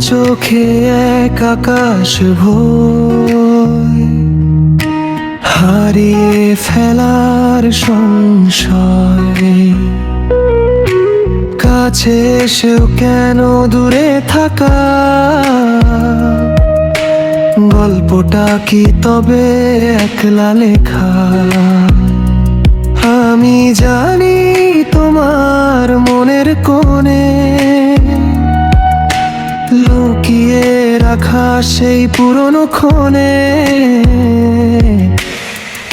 চোখে এক আকাশ ভয়, হারিয়ে ফেলার সংশয়। কাছে এসেও কেন দূরে থাকা, গল্পটা কি তবে একলা লেখা? আমি জানি তোমার মনের কোণে লুকিয়ে রাখা সেই পুরনো ক্ষণে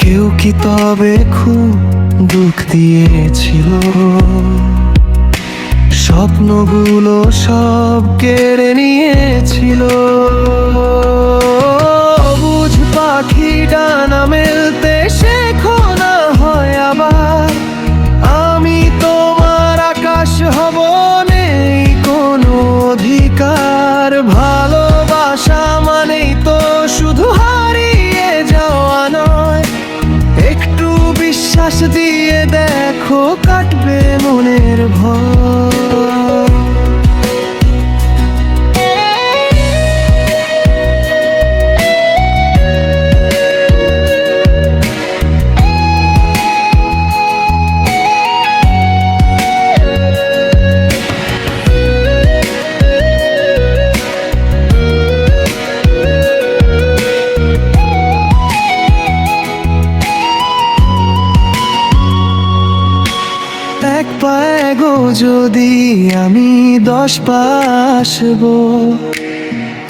কেউ কি তবে খুব দুঃখ দিয়েছিল? স্বপ্নগুলো সব কেড়ে নিয়েছিল। বুঝ পাখি ডানা মেলতে শেখো না হয় আবার, আমি তোমার আকাশ হব, নেই কোনো অধিকার। ভালোবাসা মানেই তো শুধু হারিয়ে যাওয়া নয়, একটু বিশ্বাস দিয়ে দেখো কাটবে মনের ভয়। এক পায়ে গো যদি আমি 10 পা আসবো,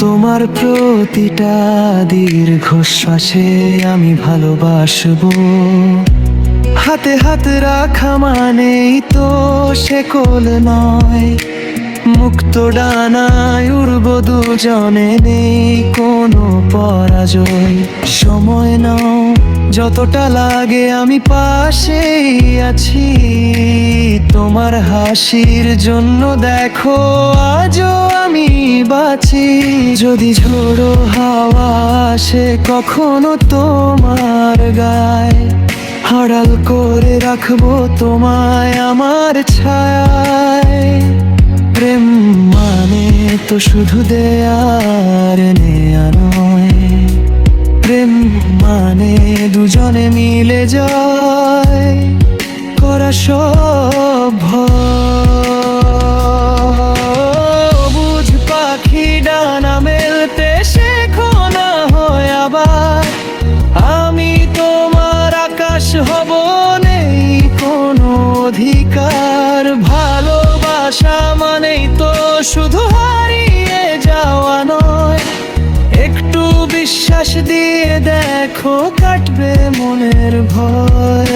তোমার প্রতিটা দীর্ঘশ্বাসে আমি ভালোবাসবো। হাতে হাত রাখা মানেই তো শেকল নয়, মুক্ত ডানায় উড়বো দুজনে, নেই কোনো পরাজয়। সময় নাও যতটা লাগে, আমি পাশেই আছি। তোমার হাসির জন্য দেখো আজও আমি বাঁচি। যদি ঝোড়ো হাওয়া আসে কখনো তোমার গায়ে, আড়াল করে রাখবো তোমায় আমার ছায়ায়। প্রেম মানে তো শুধু দেয়ার নেয়া নয়, প্রেম মানে দুজনে মিলে যায় করা সব ভয়। বুঝ পাখি ডানা মেলতে শেখো না হয় আবার, আমি তোমার আকাশ হব, নেই কোনো অধিকার। ভালোবাসা মানেই তো শুধু হারিয়ে যাওয়া নয়, একটু বিশ্বাস দিয়ে দেখো কাটবে মনের ভয়।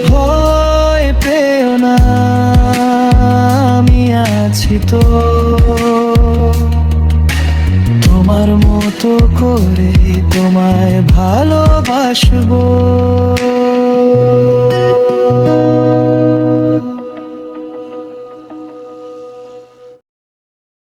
ভয় পেও না, আমি আছি তো, তোমার মতো করে তোমায় ভালোবাসবো।